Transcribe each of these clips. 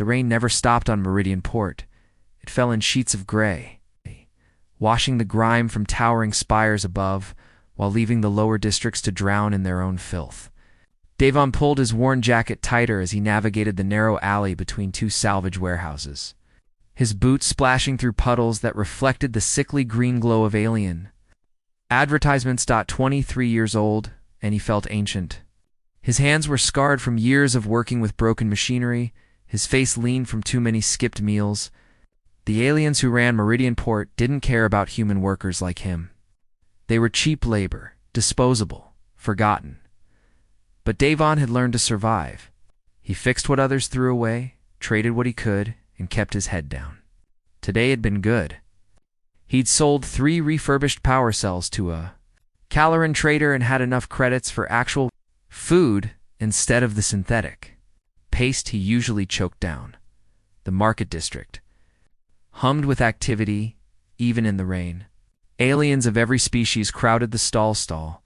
The rain never stopped on Meridian Port. It fell in sheets of gray, washing the grime from towering spires above, while leaving the lower districts to drown in their own filth. Devon pulled his worn jacket tighter as he navigated the narrow alley between two salvage warehouses, his boots splashing through puddles that reflected the sickly green glow of alien advertisements. 23 years old, and he felt ancient. His hands were scarred from years of working with broken machinery, his face lean from too many skipped meals. The aliens who ran Meridian Port didn't care about human workers like him. They were cheap labor, disposable, forgotten. But Devon had learned to survive. He fixed what others threw away, traded what he could, and kept his head down. Today had been good. He'd sold 3 refurbished power cells to a Caloran trader and had enough credits for actual food instead of the synthetic paste he usually choked down. The market district hummed with activity, even in the rain. Aliens of every species crowded the stall.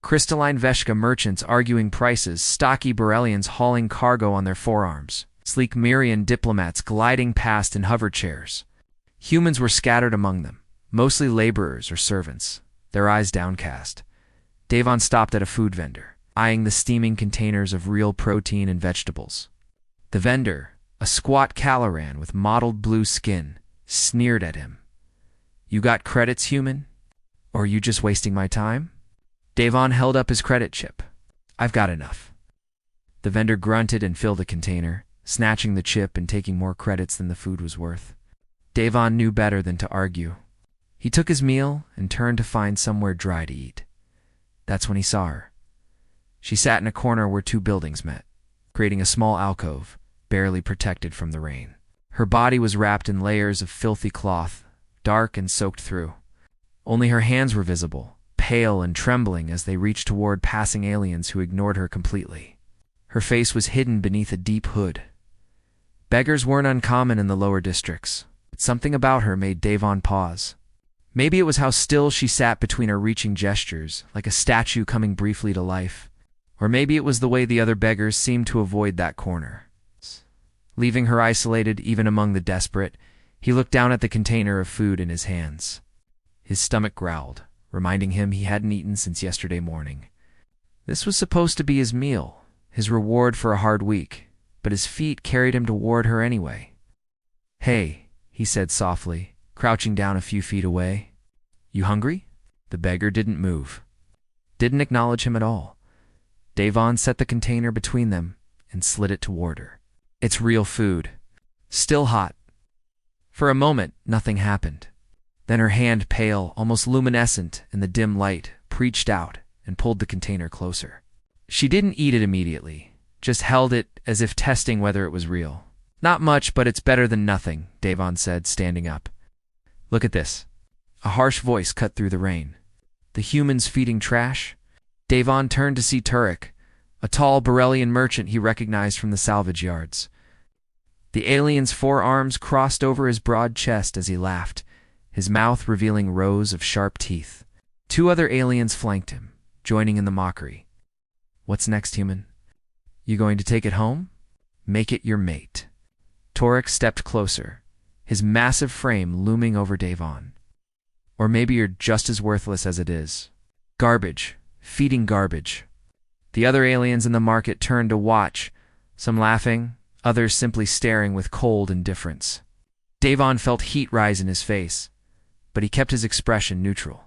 Crystalline Veshka merchants arguing prices, stocky Borellians hauling cargo on their forearms, sleek Mirian diplomats gliding past in hover chairs. Humans were scattered among them, mostly laborers or servants, their eyes downcast. Devon stopped at a food vendor, eyeing the steaming containers of real protein and vegetables. The vendor, a squat Caloran with mottled blue skin, sneered at him. "You got credits, human? Or are you just wasting my time?" Devon held up his credit chip. "I've got enough." The vendor grunted and filled the container, snatching the chip and taking more credits than the food was worth. Devon knew better than to argue. He took his meal and turned to find somewhere dry to eat. That's when he saw her. She sat in a corner where 2 buildings met, creating a small alcove, barely protected from the rain. Her body was wrapped in layers of filthy cloth, dark and soaked through. Only her hands were visible, pale and trembling as they reached toward passing aliens who ignored her completely. Her face was hidden beneath a deep hood. Beggars weren't uncommon in the lower districts, but something about her made Devon pause. Maybe it was how still she sat between her reaching gestures, like a statue coming briefly to life. Or maybe it was the way the other beggars seemed to avoid that corner. Leaving her isolated even among the desperate, he looked down at the container of food in his hands. His stomach growled, reminding him he hadn't eaten since yesterday morning. This was supposed to be his meal, his reward for a hard week, but his feet carried him toward her anyway. "Hey," he said softly, crouching down a few feet away. "You hungry?" The beggar didn't move. Didn't acknowledge him at all. Devon set the container between them and slid it toward her. "It's real food. Still hot." For a moment, nothing happened. Then her hand, pale, almost luminescent in the dim light, reached out and pulled the container closer. She didn't eat it immediately, just held it as if testing whether it was real. "Not much, but it's better than nothing," Devon said, standing up. "Look at this." A harsh voice cut through the rain. "The humans feeding trash?" Devon turned to see Turek, a tall Borellian merchant he recognized from the salvage yards. The alien's forearms crossed over his broad chest as he laughed, his mouth revealing rows of sharp teeth. 2 other aliens flanked him, joining in the mockery. "What's next, human? You going to take it home? Make it your mate." Torek stepped closer, his massive frame looming over Devon. "Or maybe you're just as worthless as it is. Garbage. Feeding garbage." The other aliens in the market turned to watch, some laughing, others simply staring with cold indifference. Devon felt heat rise in his face, but he kept his expression neutral.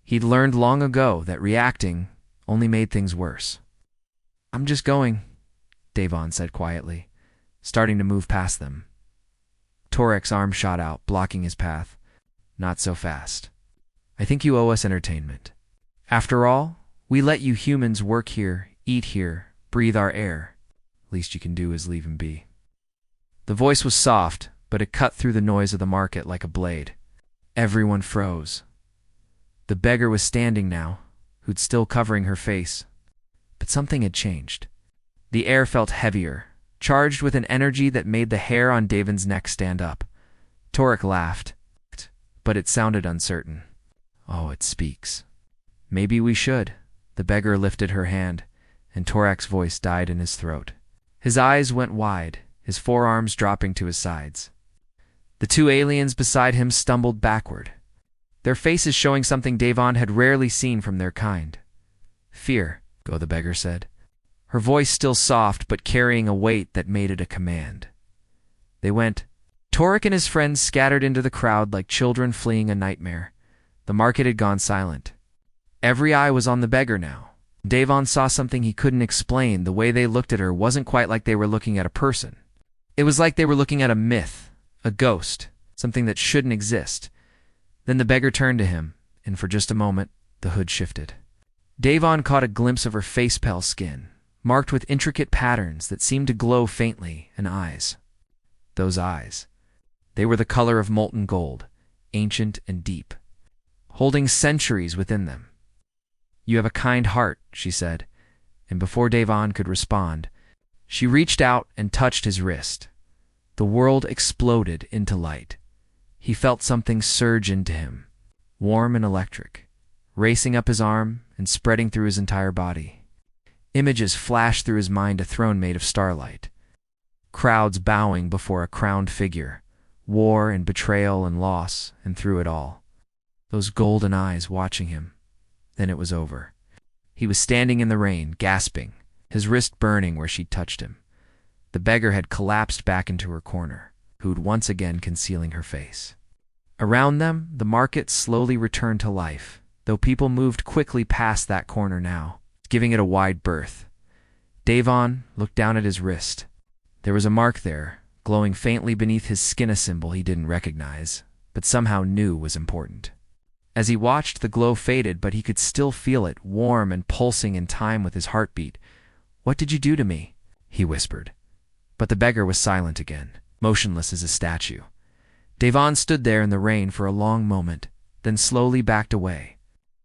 He'd learned long ago that reacting only made things worse. "I'm just going," Devon said quietly, starting to move past them. Torek's arm shot out, blocking his path. "Not so fast. I think you owe us entertainment. After all, we let you humans work here, eat here, breathe our air. Least you can do is leave him be." The voice was soft, but it cut through the noise of the market like a blade. Everyone froze. The beggar was standing now, hood still covering her face. But something had changed. The air felt heavier, charged with an energy that made the hair on Devon's neck stand up. Torek laughed, but it sounded uncertain. "Oh, it speaks. Maybe we should." The beggar lifted her hand, and Torek's voice died in his throat. His eyes went wide, his forearms dropping to his sides. The two aliens beside him stumbled backward, their faces showing something Devon had rarely seen from their kind. "Fear," Go the beggar said, her voice still soft but carrying a weight that made it a command. They went. Torek and his friends scattered into the crowd like children fleeing a nightmare. The market had gone silent. Every eye was on the beggar now. Devon saw something he couldn't explain. The way they looked at her wasn't quite like they were looking at a person. It was like they were looking at a myth, a ghost, something that shouldn't exist. Then the beggar turned to him, and for just a moment, the hood shifted. Devon caught a glimpse of her face-pale skin, marked with intricate patterns that seemed to glow faintly, and eyes. Those eyes. They were the color of molten gold, ancient and deep, holding centuries within them. "You have a kind heart," she said, and before Devon could respond, she reached out and touched his wrist. The world exploded into light. He felt something surge into him, warm and electric, racing up his arm and spreading through his entire body. Images flashed through his mind, a throne made of starlight, crowds bowing before a crowned figure, war and betrayal and loss, and through it all, those golden eyes watching him. Then it was over. He was standing in the rain, gasping, his wrist burning where she'd touched him. The beggar had collapsed back into her corner, hood once again concealing her face. Around them, the market slowly returned to life, though people moved quickly past that corner now, giving it a wide berth. Devon looked down at his wrist. There was a mark there, glowing faintly beneath his skin, a symbol he didn't recognize, but somehow knew was important. As he watched, the glow faded, but he could still feel it, warm and pulsing in time with his heartbeat. "What did you do to me?" he whispered. But the beggar was silent again, motionless as a statue. Devon stood there in the rain for a long moment, then slowly backed away.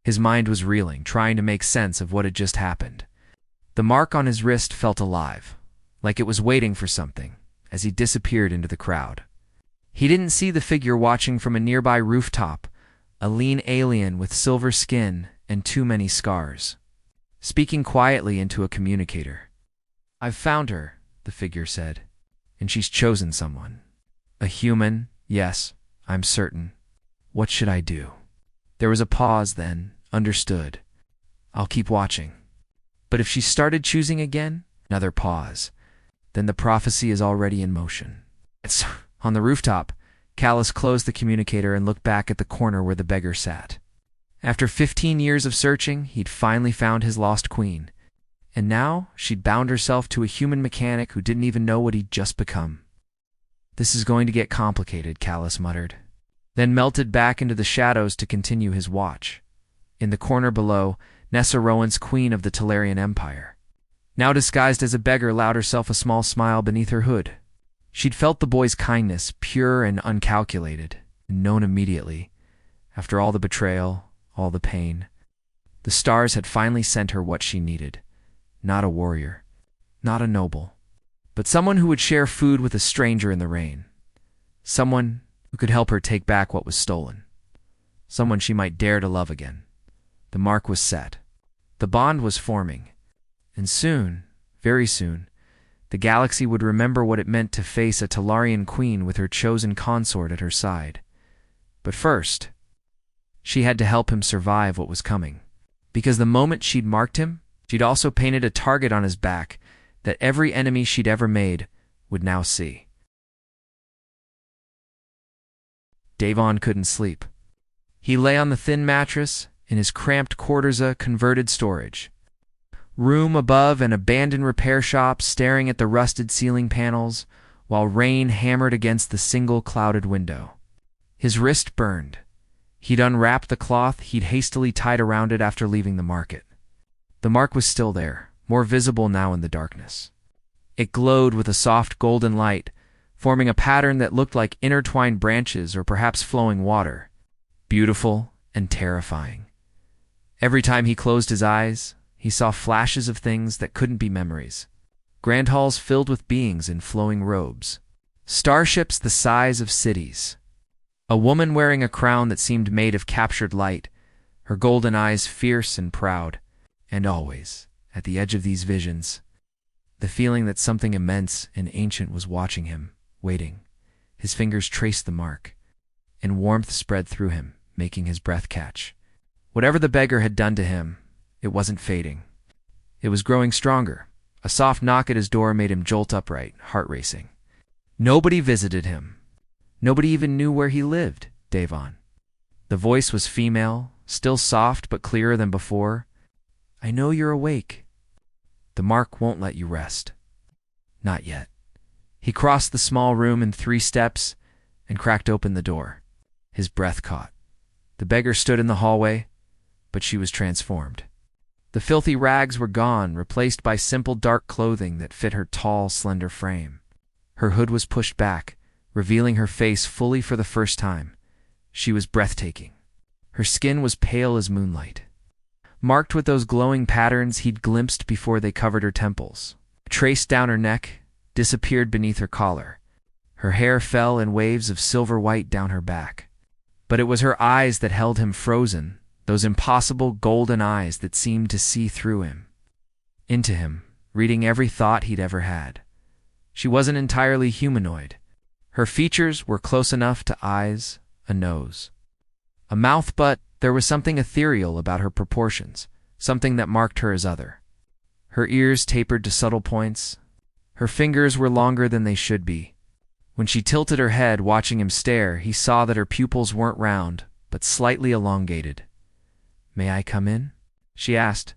His mind was reeling, trying to make sense of what had just happened. The mark on his wrist felt alive, like it was waiting for something, as he disappeared into the crowd. He didn't see the figure watching from a nearby rooftop, a lean alien with silver skin and too many scars, speaking quietly into a communicator. "I've found her," the figure said, "and she's chosen someone. A human, yes, I'm certain. What should I do?" There was a pause, then, understood. "I'll keep watching." But if she started choosing again? Another pause. Then the prophecy is already in motion. It's on the rooftop. Callus closed the communicator and looked back at the corner where the beggar sat. After 15 years of searching, he'd finally found his lost queen. And now she'd bound herself to a human mechanic who didn't even know what he'd just become. "This is going to get complicated," Callus muttered, then melted back into the shadows to continue his watch. In the corner below, Nessa Rowan's queen of the Tellarian Empire, now disguised as a beggar, allowed herself a small smile beneath her hood. She'd felt the boy's kindness, pure and uncalculated, and known immediately. After all the betrayal, all the pain, the stars had finally sent her what she needed. Not a warrior, not a noble, but someone who would share food with a stranger in the rain. Someone who could help her take back what was stolen. Someone she might dare to love again. The mark was set. The bond was forming. And soon, very soon, the galaxy would remember what it meant to face a Tellarian queen with her chosen consort at her side. But first, she had to help him survive what was coming. Because the moment she'd marked him, she'd also painted a target on his back that every enemy she'd ever made would now see. Devon couldn't sleep. He lay on the thin mattress in his cramped quarters, a converted storage room above an abandoned repair shop, staring at the rusted ceiling panels while rain hammered against the single clouded window. His wrist burned. He'd unwrapped the cloth he'd hastily tied around it after leaving the market. The mark was still there, more visible now in the darkness. It glowed with a soft golden light, forming a pattern that looked like intertwined branches or perhaps flowing water. Beautiful and terrifying. Every time he closed his eyes, he saw flashes of things that couldn't be memories. Grand halls filled with beings in flowing robes. Starships the size of cities. A woman wearing a crown that seemed made of captured light, her golden eyes fierce and proud. And always, at the edge of these visions, The feeling that something immense and ancient was watching him, waiting. His fingers traced the mark, and warmth spread through him, making his breath catch. Whatever the beggar had done to him, it wasn't fading. It was growing stronger. A soft knock at his door made him jolt upright, heart racing. Nobody visited him. Nobody even knew where he lived, Devon. The voice was female, still soft but clearer than before. I know you're awake. The mark won't let you rest. Not yet. He crossed the small room in 3 steps and cracked open the door. His breath caught. The beggar stood in the hallway, but she was transformed. The filthy rags were gone, replaced by simple dark clothing that fit her tall, slender frame. Her hood was pushed back, revealing her face fully for the first time. She was breathtaking. Her skin was pale as moonlight, marked with those glowing patterns he'd glimpsed before they covered her temples. Traced down her neck, disappeared beneath her collar. Her hair fell in waves of silver white down her back. But it was her eyes that held him frozen, those impossible golden eyes that seemed to see through him, into him, reading every thought he'd ever had. She wasn't entirely humanoid. Her features were close enough to eyes, a nose, a mouth, but there was something ethereal about her proportions, something that marked her as other. Her ears tapered to subtle points. Her fingers were longer than they should be. When she tilted her head, watching him stare, he saw that her pupils weren't round, but slightly elongated. May I come in? She asked.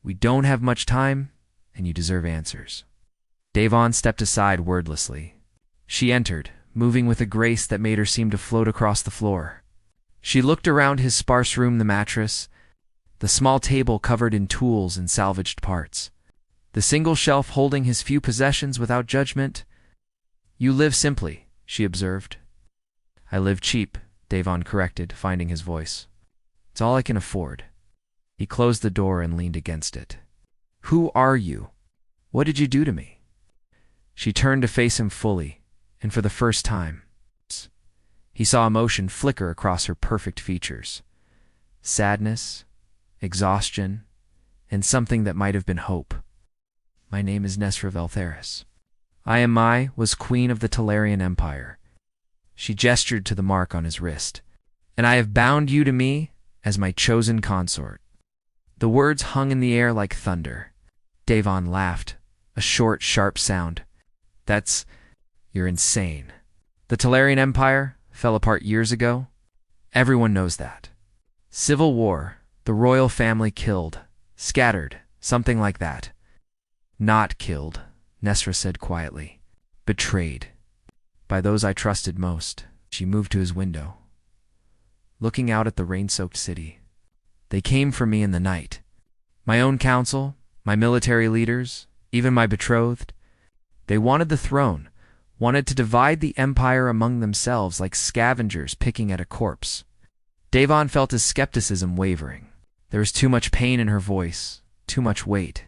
We don't have much time, and you deserve answers. Devon stepped aside wordlessly. She entered, moving with a grace that made her seem to float across the floor. She looked around his sparse room, the mattress, the small table covered in tools and salvaged parts, the single shelf holding his few possessions without judgment. You live simply, she observed. I live cheap, Devon corrected, finding his voice. It's all I can afford. He closed the door and leaned against it. Who are you? What did you do to me? She turned to face him fully, and for the first time, he saw emotion flicker across her perfect features. Sadness, exhaustion, and something that might have been hope. My name is Nesra Veltheris. Was queen of the Talarian Empire. She gestured to the mark on his wrist. And I have bound you to me as my chosen consort. The words hung in the air like thunder. Devon laughed, a short, sharp sound. You're insane. The Talarian Empire fell apart years ago. Everyone knows that. Civil war, the royal family killed, scattered, something like that. Not killed, Nesra said quietly. Betrayed. By those I trusted most. She moved to his window, looking out at the rain-soaked city. They came for me in the night. My own council, my military leaders, even my betrothed. They wanted the throne, wanted to divide the empire among themselves like scavengers picking at a corpse. Devon felt his skepticism wavering. There was too much pain in her voice, too much weight.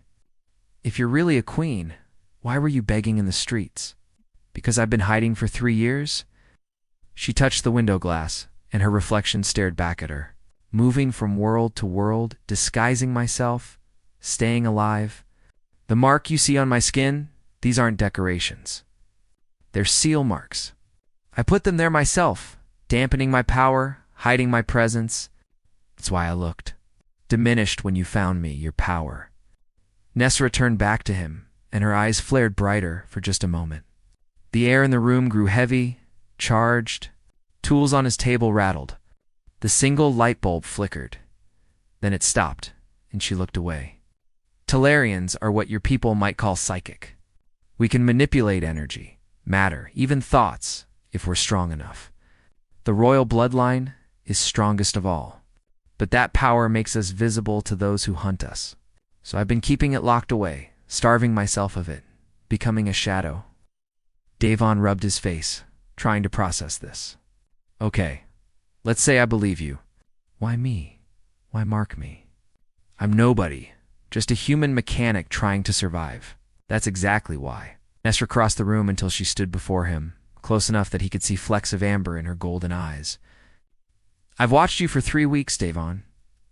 If you're really a queen, why were you begging in the streets? Because I've been hiding for 3 years? She touched the window glass, and her reflection stared back at her. Moving from world to world, disguising myself, staying alive. The mark you see on my skin, these aren't decorations. They're seal marks. I put them there myself, dampening my power, hiding my presence. That's why I looked diminished when you found me, your power. Nesra turned back to him, and her eyes flared brighter for just a moment. The air in the room grew heavy, charged. Tools on his table rattled. The single light bulb flickered. Then it stopped, and she looked away. Talarians are what your people might call psychic. We can manipulate energy, matter, even thoughts, if we're strong enough. The royal bloodline is strongest of all. But that power makes us visible to those who hunt us. So I've been keeping it locked away, starving myself of it, becoming a shadow. Devon rubbed his face, trying to process this. Okay, let's say I believe you. Why me? Why mark me? I'm nobody, just a human mechanic trying to survive. That's exactly why. Nesra crossed the room until she stood before him, close enough that he could see flecks of amber in her golden eyes. I've watched you for 3 weeks, Devon,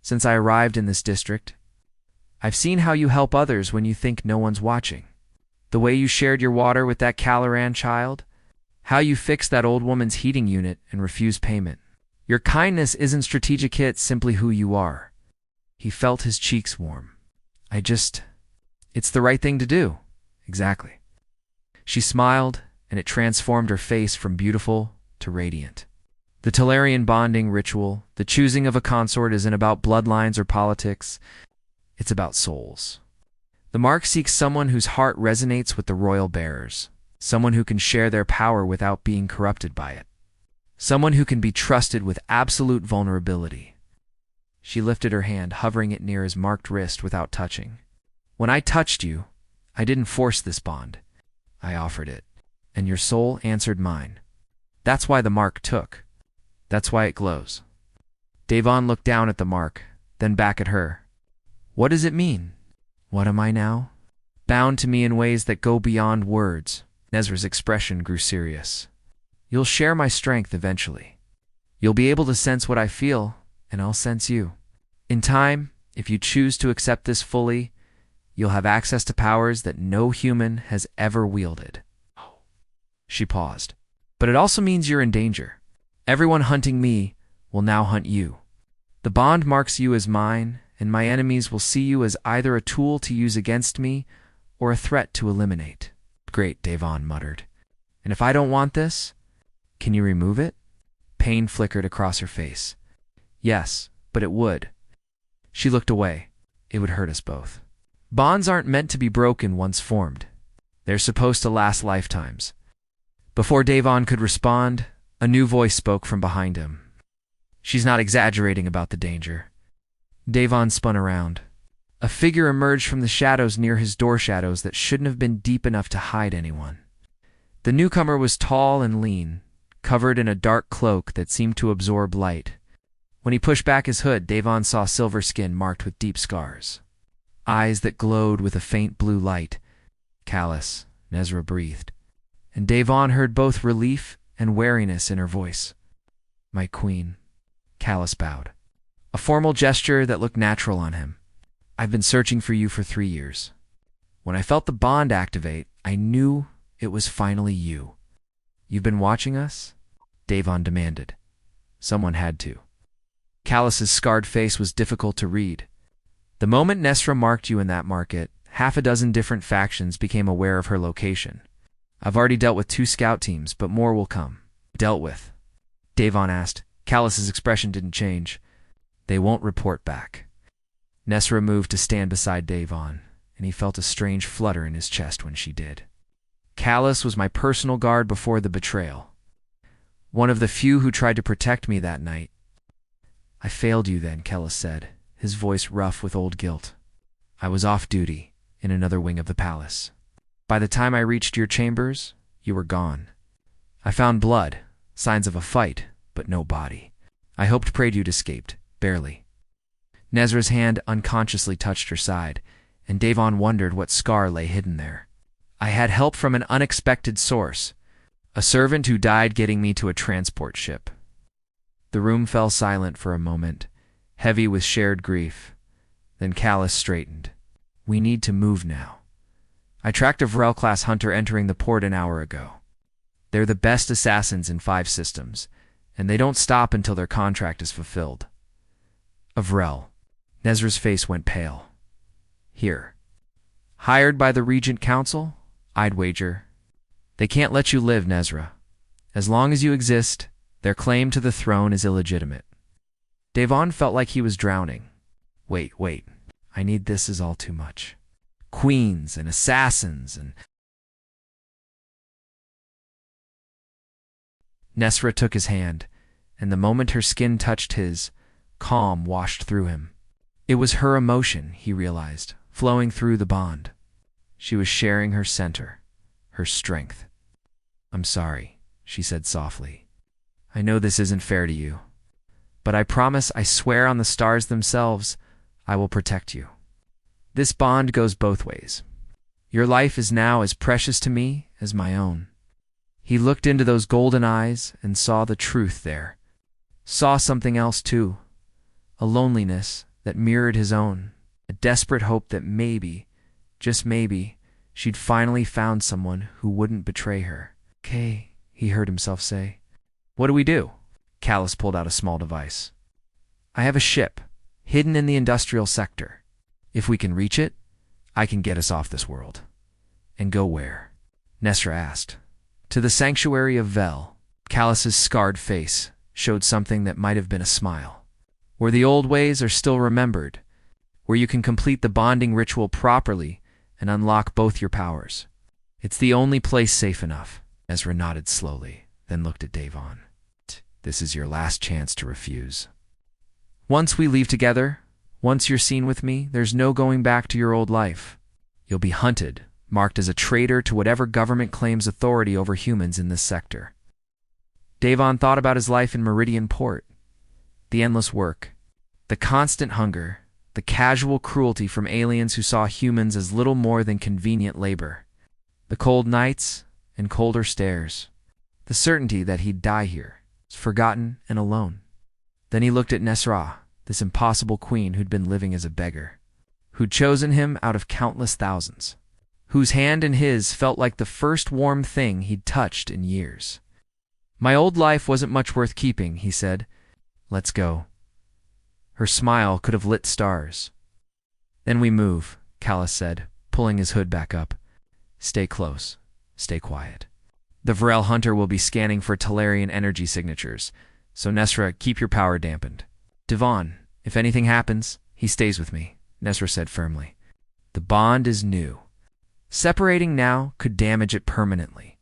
since I arrived in this district. I've seen how you help others when you think no one's watching. The way you shared your water with that Caloran child? How you fixed that old woman's heating unit and refused payment? Your kindness isn't strategic hit, simply who you are. He felt his cheeks warm. It's the right thing to do. Exactly. She smiled, and it transformed her face from beautiful to radiant. The Tellarian bonding ritual, the choosing of a consort, isn't about bloodlines or politics. It's about souls. The mark seeks someone whose heart resonates with the royal bearers, someone who can share their power without being corrupted by it, someone who can be trusted with absolute vulnerability. She lifted her hand, hovering it near his marked wrist without touching. When I touched you, I didn't force this bond. I offered it, and your soul answered mine. That's why the mark took. That's why it glows. Devon looked down at the mark, then back at her. What does it mean? What am I now? Bound to me in ways that go beyond words. Nezra's expression grew serious. You'll share my strength eventually. You'll be able to sense what I feel, and I'll sense you. In time, if you choose to accept this fully, you'll have access to powers that no human has ever wielded. She paused. But it also means you're in danger. Everyone hunting me will now hunt you. The bond marks you as mine, and my enemies will see you as either a tool to use against me or a threat to eliminate. Great, Devon muttered. And if I don't want this, can you remove it? Pain flickered across her face. Yes, but it would. She looked away. It would hurt us both. Bonds aren't meant to be broken once formed. They're supposed to last lifetimes. Before Devon could respond, a new voice spoke from behind him. She's not exaggerating about the danger. Devon spun around. A figure emerged from the shadows near his door, shadows that shouldn't have been deep enough to hide anyone. The newcomer was tall and lean, covered in a dark cloak that seemed to absorb light. When he pushed back his hood, Devon saw silver skin marked with deep scars. Eyes that glowed with a faint blue light. Callous, Nezra breathed. And Devon heard both relief and wariness in her voice. My queen. Callous bowed. A formal gesture that looked natural on him. I've been searching for you for 3 years. When I felt the bond activate, I knew it was finally you. You've been watching us? Devon demanded. Someone had to. Callus's scarred face was difficult to read. The moment Nesra marked you in that market, 6 different factions became aware of her location. I've already dealt with 2 scout teams, but more will come. Dealt with? Devon asked. Callus's expression didn't change. They won't report back. Nesra moved to stand beside Devon, and he felt a strange flutter in his chest when she did. Callus was my personal guard before the betrayal. One of the few who tried to protect me that night. I failed you then, Callus said, his voice rough with old guilt. I was off duty, in another wing of the palace. By the time I reached your chambers, you were gone. I found blood, signs of a fight, but no body. I hoped, prayed you'd escaped, barely. Nezra's hand unconsciously touched her side, and Devon wondered what scar lay hidden there. I had help from an unexpected source, a servant who died getting me to a transport ship. The room fell silent for a moment, heavy with shared grief. Then Callus straightened. We need to move now. I tracked a Vrel-class hunter entering the port an hour ago. They're the best assassins in 5 systems, and they don't stop until their contract is fulfilled. A Vrel. Nezra's face went pale. Here. Hired by the Regent Council? I'd wager. They can't let you live, Nezra. As long as you exist, their claim to the throne is illegitimate. Devon felt like he was drowning. Wait. I need this is all too much. Queens and assassins and... Nesra took his hand, and the moment her skin touched his, calm washed through him. It was her emotion, he realized, flowing through the bond. She was sharing her center, her strength. I'm sorry, she said softly. I know this isn't fair to you, but I promise, I swear on the stars themselves, I will protect you. This bond goes both ways. Your life is now as precious to me as my own. He looked into those golden eyes and saw the truth there. Saw something else too, a loneliness that mirrored his own, a desperate hope that maybe, just maybe, She'd finally found someone who wouldn't betray her. "Okay," he heard himself say. "What do we do?" Callus pulled out a small device. "I have a ship, hidden in the industrial sector. If we can reach it, I can get us off this world." "And go where?" Nesra asked. "To the sanctuary of Vel." Callus's scarred face showed something that might have been a smile. "Where the old ways are still remembered, where you can complete the bonding ritual properly and unlock both your powers. It's the only place safe enough." Ezra nodded slowly, then looked at Devon. "This is your last chance to refuse. Once we leave together, once you're seen with me, there's no going back to your old life. You'll be hunted, marked as a traitor to whatever government claims authority over humans in this sector." Devon thought about his life in Meridian Port. The endless work, the constant hunger, the casual cruelty from aliens who saw humans as little more than convenient labor. The cold nights and colder stares. The certainty that he'd die here, forgotten and alone. Then he looked at Nesra, this impossible queen who'd been living as a beggar, who'd chosen him out of countless thousands, whose hand in his felt like the first warm thing he'd touched in years. "My old life wasn't much worth keeping," he said. "Let's go." Her smile could have lit stars. "Then we move," Callus said, pulling his hood back up. "Stay close. Stay quiet. The Varel hunter will be scanning for Talarian energy signatures, so Nesra, keep your power dampened. Devon, if anything happens, he stays with me," Nesra said firmly. "The bond is new. Separating now could damage it permanently."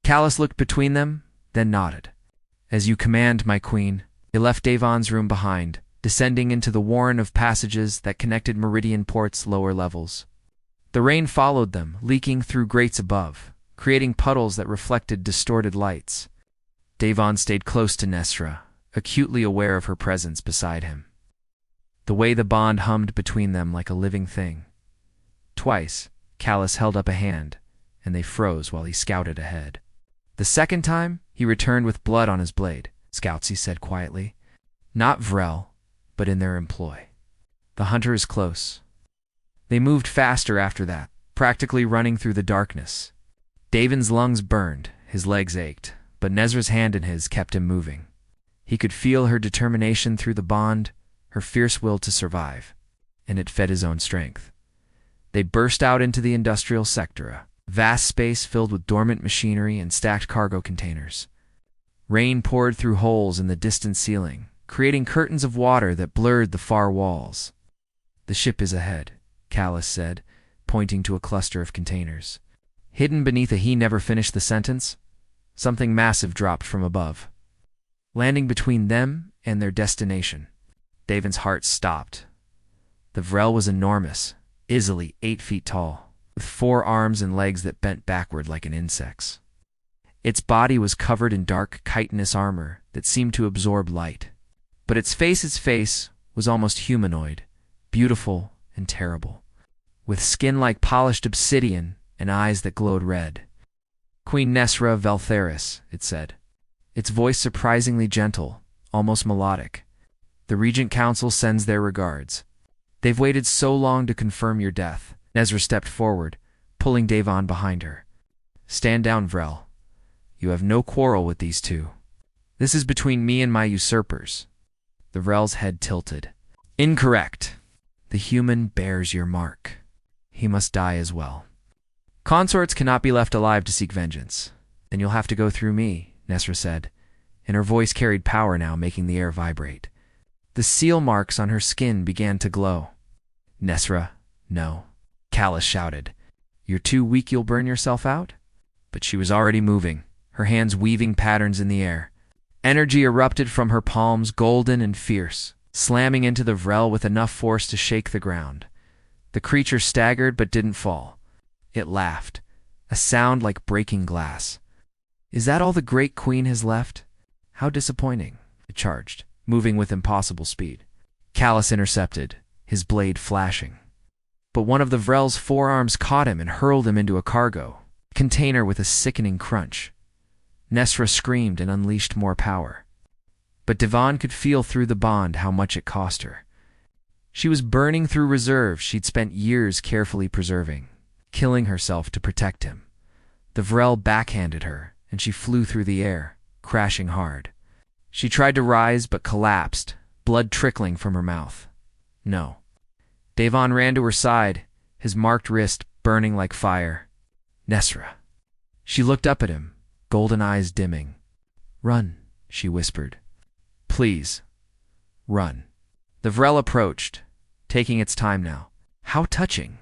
Callus looked between them, then nodded. "As you command, my queen." They left Devon's room behind, descending into the warren of passages that connected Meridian Port's lower levels. The rain followed them, leaking through grates above, creating puddles that reflected distorted lights. Devon stayed close to Nesra, acutely aware of her presence beside him. The way the bond hummed between them like a living thing. Twice, Callus held up a hand, and they froze while he scouted ahead. The second time, he returned with blood on his blade. "Scouts," he said quietly. "Not Vrel, but in their employ. The hunter is close." They moved faster after that, practically running through the darkness. Devon's lungs burned, his legs ached, but Nesra's hand in his kept him moving. He could feel her determination through the bond, her fierce will to survive, and it fed his own strength. They burst out into the industrial sector, a vast space filled with dormant machinery and stacked cargo containers. Rain poured through holes in the distant ceiling, creating curtains of water that blurred the far walls. "The ship is ahead," Callus said, pointing to a cluster of containers. Hidden beneath a he never finished the sentence, something massive dropped from above, landing between them and their destination. Devon's heart stopped. The Vrel was enormous, easily 8 feet tall, with 4 arms and legs that bent backward like an insect's. Its body was covered in dark, chitinous armor that seemed to absorb light. But its face was almost humanoid, beautiful and terrible, with skin like polished obsidian and eyes that glowed red. "Queen Nesra Veltheris," it said, its voice surprisingly gentle, almost melodic. "The Regent Council sends their regards. They've waited so long to confirm your death." Nesra stepped forward, pulling Devon behind her. "Stand down, Vrel. You have no quarrel with these two. This is between me and my usurpers." The Vrel's head tilted. "Incorrect. The human bears your mark. He must die as well. Consorts cannot be left alive to seek vengeance. Then you'll have to go through me," Nesra said, and her voice carried power now, making the air vibrate. The seal marks on her skin began to glow. "Nesra, no," Callus shouted. "You're too weak, you'll burn yourself out?" But she was already moving, her hands weaving patterns in the air. Energy erupted from her palms, golden and fierce, slamming into the Vrel with enough force to shake the ground. The creature staggered but didn't fall. It laughed, a sound like breaking glass. "Is that all the Great Queen has left? How disappointing," it charged, moving with impossible speed. Callus intercepted, his blade flashing. But one of the Vrel's forearms caught him and hurled him into a cargo container with a sickening crunch. Nesra screamed and unleashed more power. But Devon could feel through the bond how much it cost her. She was burning through reserves she'd spent years carefully preserving. killing herself to protect him. The Vrel backhanded her, and she flew through the air, crashing hard. She tried to rise but collapsed, blood trickling from her mouth. No. Devon ran to her side, his marked wrist burning like fire. Nesra. She looked up at him, golden eyes dimming. Run, she whispered. Please. Run. The Vrel approached, taking its time now. How touching.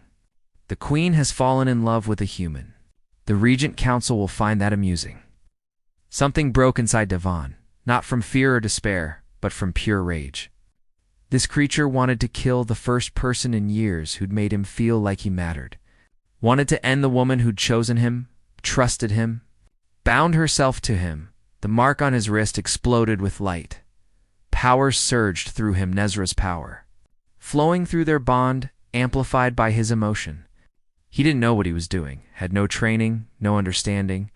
The Queen has fallen in love with a human. The Regent Council will find that amusing. Something broke inside Devon, not from fear or despair, but from pure rage. This creature wanted to kill the first person in years who'd made him feel like he mattered. Wanted to end the woman who'd chosen him, trusted him, bound herself to him. The mark on his wrist exploded with light. Power surged through him, Nezra's power. Flowing through their bond, amplified by his emotion. He didn't know what he was doing, had no training, no understanding,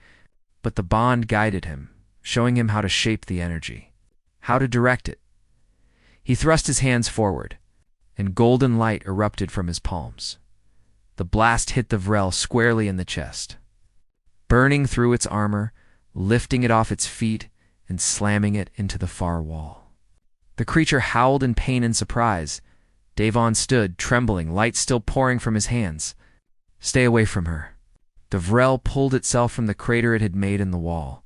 but the bond guided him, showing him how to shape the energy, how to direct it. He thrust his hands forward, and golden light erupted from his palms. The blast hit the Vrel squarely in the chest, burning through its armor, lifting it off its feet, and slamming it into the far wall. The creature howled in pain and surprise. Devon stood, trembling, light still pouring from his hands. Stay away from her. The Vrel pulled itself from the crater it had made in the wall.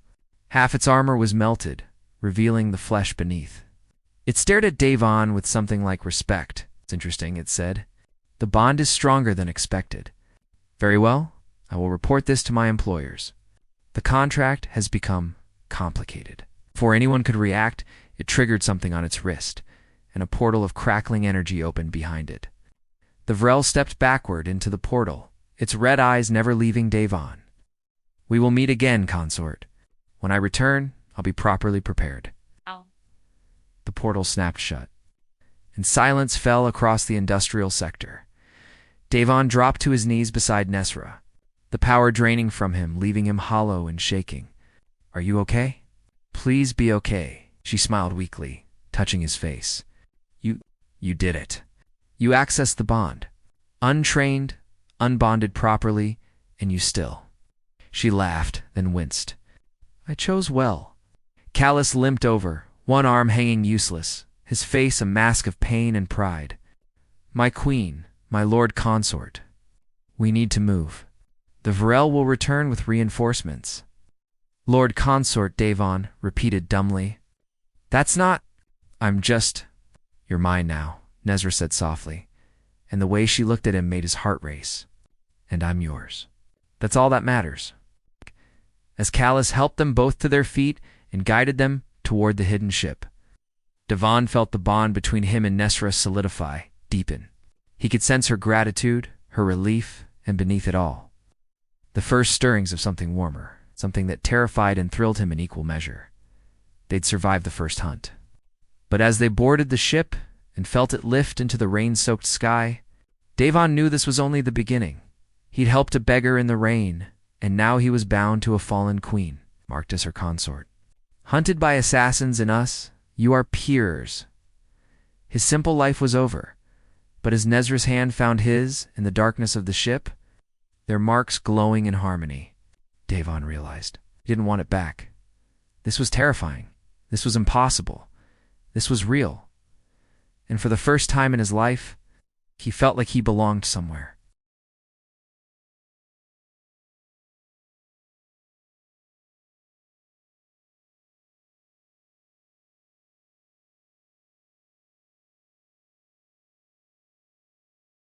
Half its armor was melted, revealing the flesh beneath. It stared at Devon with something like respect. It's interesting, it said. The bond is stronger than expected. Very well, I will report this to my employers. The contract has become complicated. Before anyone could react, it triggered something on its wrist, and a portal of crackling energy opened behind it. The Vrel stepped backward into the portal, its red eyes never leaving Devon. We will meet again, consort. When I return, I'll be properly prepared. Ow. The portal snapped shut, and silence fell across the industrial sector. Devon dropped to his knees beside Nesra, the power draining from him, leaving him hollow and shaking. Are you okay? Please be okay, she smiled weakly, touching his face. You did it. You accessed the bond. Untrained, unbonded properly, and you still. She laughed, then winced. I chose well. Callus limped over, one arm hanging useless, his face a mask of pain and pride. My queen, my lord consort. We need to move. The Vrel will return with reinforcements. Lord consort, Devon repeated dumbly. That's not... I'm just... You're mine now, Nezra said softly, and the way she looked at him made his heart race. And I'm yours. That's all that matters. As Callus helped them both to their feet and guided them toward the hidden ship, Devon felt the bond between him and Nesra solidify, deepen. He could sense her gratitude, her relief, and beneath it all, the first stirrings of something warmer, something that terrified and thrilled him in equal measure. They'd survived the first hunt. But as they boarded the ship and felt it lift into the rain-soaked sky, Devon knew this was only the beginning. He'd helped a beggar in the rain, and now he was bound to a fallen queen, marked as her consort. Hunted by assassins and us, you are peers. His simple life was over, but as Nezra's hand found his in the darkness of the ship, their marks glowing in harmony, Devon realized he didn't want it back. This was terrifying. This was impossible. This was real. And for the first time in his life, he felt like he belonged somewhere.